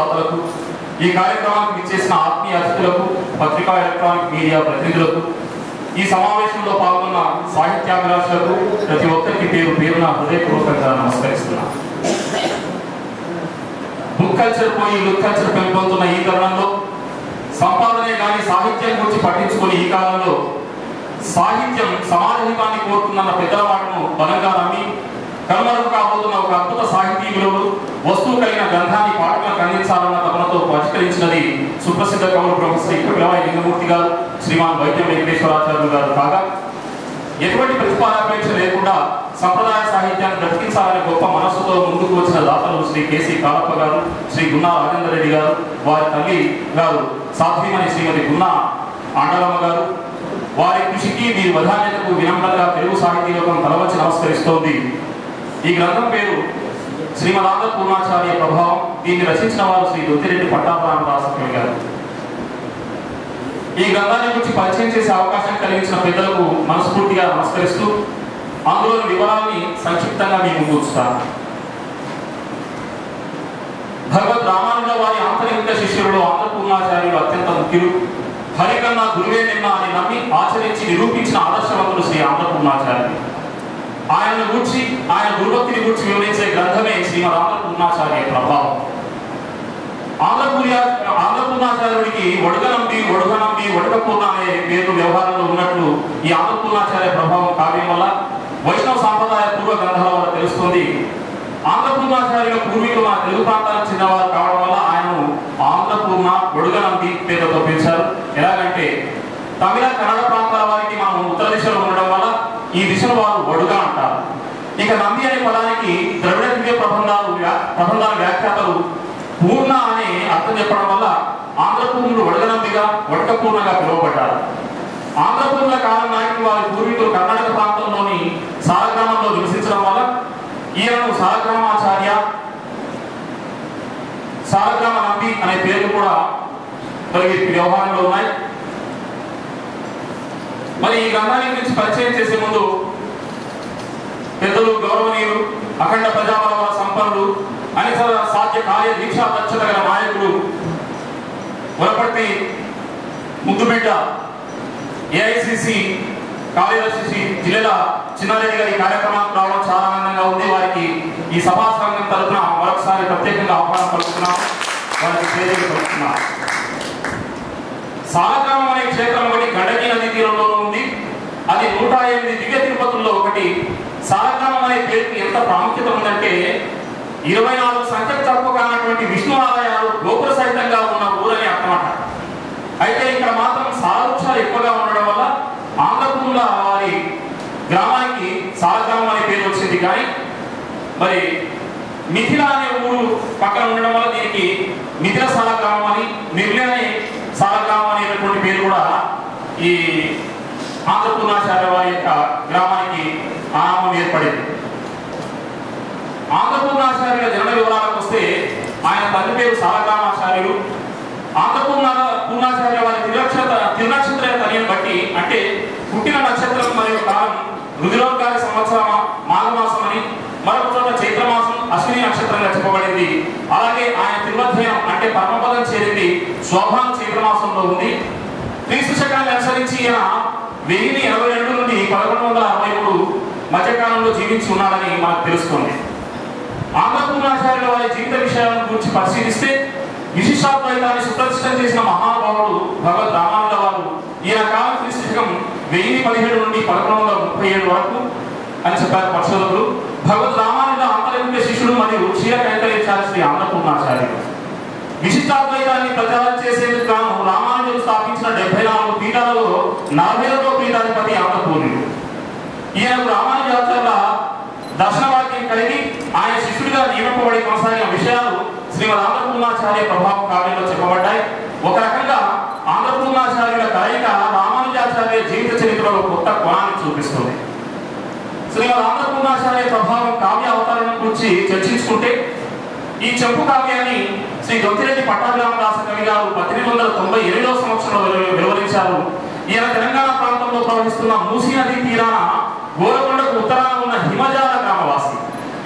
దాతలకు, ఈ కార్యక్రమానికి ఇచ్చేసిన ఆత్మీయ అతిథులకు, పత్రికా ఎలక్ట్రానిక్ మీడియా ప్రతినిధులకు, ఈ సమావేశంలో పాల్గొన్న సాహిత్యాభిలాషులకు ప్రతి ఒక్కరికి పేరు పేరున హృదయపూర్వకంగా నమస్కరిస్తున్నాను. బుక్ కల్చర్ పోయి లుక్ కల్చర్ పెంపొందుతున్న ఈ తరుణంలో సంపాదనే కానీ సాహిత్యం గురించి పట్టించుకుని ఈ కాలంలో సాహిత్యం సమాజ హితాన్ని కోరుతుందన్న పెద్దల మాటను బలంగా నమ్మి కనుమరుగు కాబోతున్న ఒక అద్భుత సాహితీ విలువలు వస్తువు కలిగిన గ్రంథాన్ని పాఠకులకు అందించాలన్న తపనతో పరిష్కరించినది సుప్రసిద్ధ కవులు ప్రొఫెసర్ ఇక్కడివాయి లింగమూర్తి గారు, శ్రీమాన్ వైద్యం వెంకటేశ్వరాచార్యులు గారు కాగా, ఎటువంటి ప్రతిఫలాపేక్ష లేకుండా సంప్రదాయ సాహిత్యాన్ని బ్రతికించాలనే గొప్ప మనస్సుతో ముందుకు వచ్చిన దాతలు శ్రీ కేసీ కాలప్ప గారు, శ్రీ గున్నా రాజేందర్ రెడ్డి గారు, వారి తల్లి గారు సాధ్వీమణి శ్రీమతి గున్నా ఆండలమ్మ గారు, వారి కృషికి మీ వధాన్యతకు వినమ్రంగా తెలుగు సాహితీ లోకం తలవంచి నమస్కరిస్తోంది. ఈ గ్రంథం పేరు శ్రీమదాంధ్ర పూర్ణాచార్య ప్రభావం. దీన్ని రచించిన వారు శ్రీ దొత్తిరెడ్డి పట్టాభరామదాసరి గారు. ఈ గ్రంథాన్ని గురించి పరిచయం చేసే అవకాశం కలిగించిన పెద్దలకు మనస్ఫూర్తిగా నమస్కరిస్తూ అందులోని వివరాలని సంక్షిప్తంగా మీ ముందు ఉంచుతాను. భగవద్ రామానుజ వారి ఆంతరిక శిష్యులలో ఆంధ్రపూర్ణాచార్యులు అత్యంత ముఖ్యులు. హరికన్నా గురువే నిన్న అని నమ్మి ఆచరించి నిరూపించిన ఆదర్శవంతులు శ్రీ ఆంధ్రపూర్ణాచార్యులు. ఆయనను గూర్చి, ఆయన గురుభక్తిని గూర్చి వివరించే గ్రంథమే శ్రీమద్ ఆంధ్రపూర్ణాచార్య ప్రభావం. ఆంధ్రపూర్ణాచార్యుడికి ఒడగనంబి, ఒడగపూర్ణ అనే పేరు వ్యవహారంలో ఉన్నట్లు ఈ ఆంధ్రపూర్ణాచార్య ప్రభావం కావ్యం వల్ల వైష్ణవ సాంప్రదాయ పూర్వ గ్రంథాల వల్ల తెలుస్తుంది. ఆంధ్రపూర్ణాచార్యుల పూర్వీకులు మన తెలుగు ప్రాంతానికి చెందినవారు కావడం వల్ల ఆయనను ఆంధ్రపూర్ణ, ఒడగనంబి పేరుతో పిలిచారు. ఎలాగంటే తమిళ, కన్నడ ప్రాంతాల వారికి మనం ఉత్తర దిశలో ఉండడం వల్ల ఈ దిశను వారు ఒడుగా అంటారు. ఇక నంది అనే పదానికి ద్రవిడ దివ్య ప్రబంధాల వ్యాఖ్యాతలు పూర్ణ అనే అర్థం చెప్పడం వల్ల ఆంధ్రపూర్ణులు ఒడగనంబిగా, ఒడకపూర్ణగా పిలువబడ్డారు. ఆంధ్రపూర్ణ కాలం నాటికి వారి పూర్వీకులు కర్ణాటక ప్రాంతంలోని సాలగ్రామంలో నివసించడం వల్ల ఈయనను సాలగ్రామాచార్య, సాలగ్రామ నంబి అనే పేర్లు కూడా కలిగి వ్యవహారంలో ఉన్నాయి. మరి ఈ గ్రంథాన్ని గురించి పరిచయం చేసే ముందు పెద్దలు, గౌరవనీయులు, అఖండ ప్రజాబల సంపన్నులు, అనితర సాధ్య కార్య దీక్షా దక్షత గల నాయకులు, వరపర్తి ముద్దుబిడ్డ ఏఐసిసి కార్యదర్శి జిల్లాల చిన్నారెడ్డి గారి కార్యక్రమానికి రావడం చాలా ఆనందంగా ఉంది. వారికి ఈ సభా సంఘం తరఫున మరొకసారి ప్రత్యేకంగా ఆహ్వానం పలుకుతున్నాం. వారికి పేరు పలుకుతున్నాం. సాలగ్రామం అనే క్షేత్రం ఒకటి గండకీ నదీ తీరంలోనూ ఉంది. అది 108 దివ్య తిరుపతుల్లో ఒకటి. సాలగ్రామం అనే పేరుకి ఎంత ప్రాముఖ్యత ఉందంటే 24 సంఖ్యకు తక్కువ కానటువంటి విష్ణు ఆలయాలు గోపుర సహితంగా ఉన్న ఊరని అర్థమాట. అయితే ఇక్కడ మాత్రం సాలవృక్షాలు ఎక్కువగా ఉండడం వల్ల ఆంధ్రపూర్ణ వారి గ్రామానికి సాలగ్రామం అనే పేరు వచ్చింది. కానీ మరి మిథిల అనే ఊరు పక్కన ఉండడం వల్ల దీనికి మిథిల సాలగ్రామం అని, నిర్లే అనే సాలగ్రామం అనేటువంటి పేరు కూడా ఈ ఆంధ్రపూర్ణాచార్య వారి యొక్క గ్రామానికి ఆనామం ఏర్పడింది. ఆంధ్రపూర్ణాచార్యుల జనన వివరాలకు వస్తే ఆయన తండ్రి పేరు సాలగ్రామాచార్యులు. పూర్ణాచార్య వారి తిరునక్షత్ర తనియను బట్టి, అంటే పుట్టిన నక్షత్రం మరియు కాలం రుధిరోద్గారి సంవత్సరం మాఘమాసం అని, మరొక చోట చైత్రమాసం అశ్విని నక్షత్రంగా చెప్పబడింది. అలాగే ఆయన తిరువధ్యయనం అంటే పరమపదం చేరింది శోభాను చైత్రమాసంలో ఉంది. క్రీస్తు శకాన్ని అనుసరించి ఈయన 1082 నుండి 1163 మధ్యకాలంలో జీవించి ఉన్నాడని మనకు తెలుస్తుంది. ఆంధ్రపూర్ణాచార్యుల వారి జీవిత విషయాలను గురించి పరిశీలిస్తే విశిష్టాద్వైతాన్ని సుప్రతిష్టం చేసిన మహానుభావుడు భగవద్ రామానుజ వారు. ఈయన కాలం క్రీస్తు శకం 1017 నుండి 1137 వరకు అని చెప్పారు పరిశోధకులు. భగవద్ రామానుజ అంతర్ముఖ్య శిష్యుడు మరియు క్షీర కైంకర్యాచార్య శ్రీ ఆంధ్రపూర్ణాచార్యులు. విశిష్టాద్వైతాన్ని ప్రచారం చేసేందుకు గాను రామానుజులు స్థాపించిన 74 పీఠాలలో 40వ పీఠాధిపతి ఆంధ్రపూర్ణుడు. ఈయనకు రామానుజాచార్యుల దర్శనవాక్యం కలిగి ఆయన శిష్యుడిగా నియమింపబడి కొనసాగిన విషయాలు శ్రీమద్ ఆంధ్రపూర్ణాచార్య ప్రభావం కావ్యంలో చెప్పబడ్డాయి. ఒక రకంగా ఆంధ్రపూర్ణాచార్యుల కలయిక రామానుజాచార్య జీవిత చరిత్రలో కొత్త కోణాన్ని చూపిస్తుంది. శ్రీమద్ ఆంధ్రపూర్ణాచార్య ప్రభావం కావ్య అవతారణం గురించి చర్చించుకుంటే ఈ చెంపు కావ్యాన్ని శ్రీ దొత్తిరెడ్డి పట్టాభిరామదాస కవి గారు 1898వ సంవత్సరంలో వివరించారు. ఈయన తెలంగాణ ప్రాంతంలో ప్రవహిస్తున్న మూసీ నదీ తీరాన గోరకొండకు ఉత్తరాన ఉన్న హిమజాల గ్రామవాసి.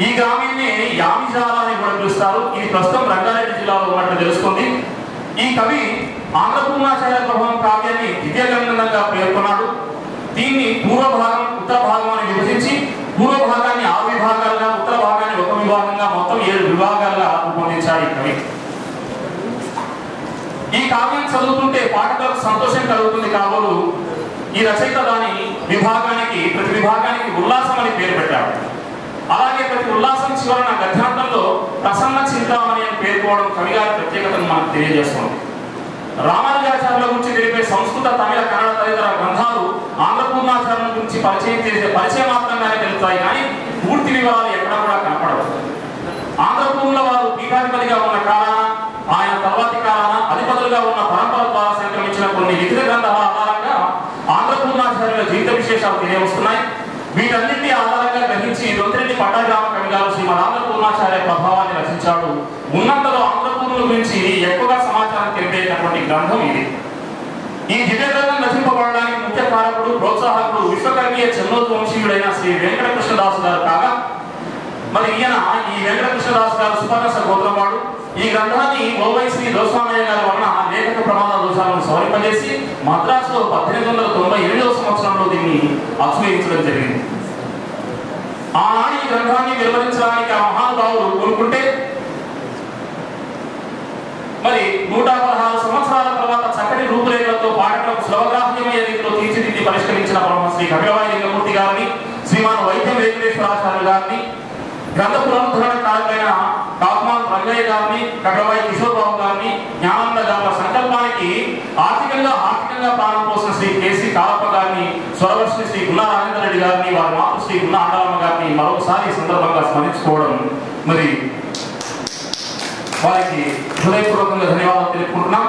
ఈ గ్రామాన్ని యామిజాల అని కూడా పిలుస్తారు. ఇది ప్రస్తుతం రంగారెడ్డి జిల్లాలో ఉన్నట్టు తెలుసు. ఈ కవి ఆంధ్రపూర్ణాచార్య ప్రభావం కావ్యాన్ని ద్వితీయ గ్రంథంగా పేర్కొన్నాడు. దీన్ని పూర్వ భాగం ఉత్తర భాగం అని విభజించి పూర్వ భాగాన్ని 6 విభాగాలుగా, ఉత్తర భాగాన్ని 1 విభాగంగా, మొత్తం 7 విభాగాలుగా రూపొందించాడు ఈ కవి. ఈ కావ్యం చదువుతుంటే పాఠకులకు సంతోషం కలుగుతుంది కాబోలు ఈ రచయిత దాని విభాగానికి, ప్రతి విభాగానికి ఉల్లాసం అని పేరు పెట్టాడు. అలాగే ప్రతి ఉల్లాసం చివరన గద్యాంతంలో ప్రసన్న చింతామణి అని పేర్కోవడం కవి గారి ప్రత్యేకతను మనకు తెలియజేస్తుంది. రామానుజాచార్యుల గురించి తెలిపే సంస్కృత, తమిళ, కన్నడ తదితర గ్రంథాలు ఆంధ్రపూర్ణాచార్యుల గురించి పరిచయం మాత్రంగానే తెలుస్తాయి, కానీ పూర్తి వివరాలు ఎక్కడా కూడా కనపడవు. ఆంధ్రపూర్ణుల వారు పీఠాధిపతిగా ఉన్న కాలాన, ఆయన తర్వాతి కాలాన అధిపతులుగా ఉన్న పరంపర ద్వారా సంక్రమించిన కొన్ని లిఖిత గ్రంథాల ఆధారంగా ఆంధ్రపూర్ణాచార్యుల జీవిత విశేషాలు తెలియవస్తున్నాయి. వీటన్నింటినీ ఆధారంగా గ్రహించి దొంతిరెడ్డి పట్టాభిరామ కవి గారు శ్రీమద్ ఆంధ్రపూర్ణాచార్య ప్రభావాన్ని రచించాడు. ఉన్నంతలో ఆంధ్రపూర్ణుల గురించి ఎక్కువగా సమాచారం తెలిపేటటువంటి గ్రంథం ఇది. ఈ దివ్య గ్రంథం రచింపబడడానికి ముఖ్య కారకుడు, ప్రోత్సాహకుడు విశ్వకర్మీయ చెన్నోతు వంశీయుడైన శ్రీ వెంకటకృష్ణదాసు గారు కాగా, మరి ఈయన ఈ వెంకటకృష్ణదాసు గారు సుపర్ణస గోత్రవాడు. ఈ గ్రంథాన్ని ఓవైసీ దోస్వామయ్య గారి వలన లేఖక ప్రమాద దోషాలను సవరింపజేసి మద్రాసులో 1898వ సంవత్సరంలో దీన్ని అచ్చువేయించడం జరిగింది. ఆనాడు ఈ గ్రంథాన్ని వెలువరించడానికి ఆ మహానుభావులు కోరుకుంటే మరి 116 సంవత్సరాల తర్వాత చక్కటి రూపురేఖలతో పాఠకులకు సులభగ్రాహ్యమయ్యే రీతిలో తీర్చిదిద్ది పరిష్కరించిన శ్రీ కపిలవాయి లింగమూర్తి గారిని, శ్రీమాన్ వైద్యం వెంకటేశ్వరాచార్య గారిని, గ్రంథ పునరుద్ధరణ కారకులైన కాకుమాన్ రంగయ్య గారిని, కపిలవాయి కిషోర్ బాబు గారిని, జ్ఞానానంద గారి సంకల్పానికి ఆర్థికంగా ప్రాణం పోసిన శ్రీ కేసీ కాలప్ప గారిని, స్వరవర్షి శ్రీ గున్నా రాజేంద్ర రెడ్డి గారిని, వారి మాతృ శ్రీ గున్నా ఆండాలమ్మ గారిని మరొకసారి సందర్భంగా స్మరించుకోవడం, మరి వారికి హృదయపూర్వకంగా ధన్యవాదాలు తెలుపుకుంటున్నాం.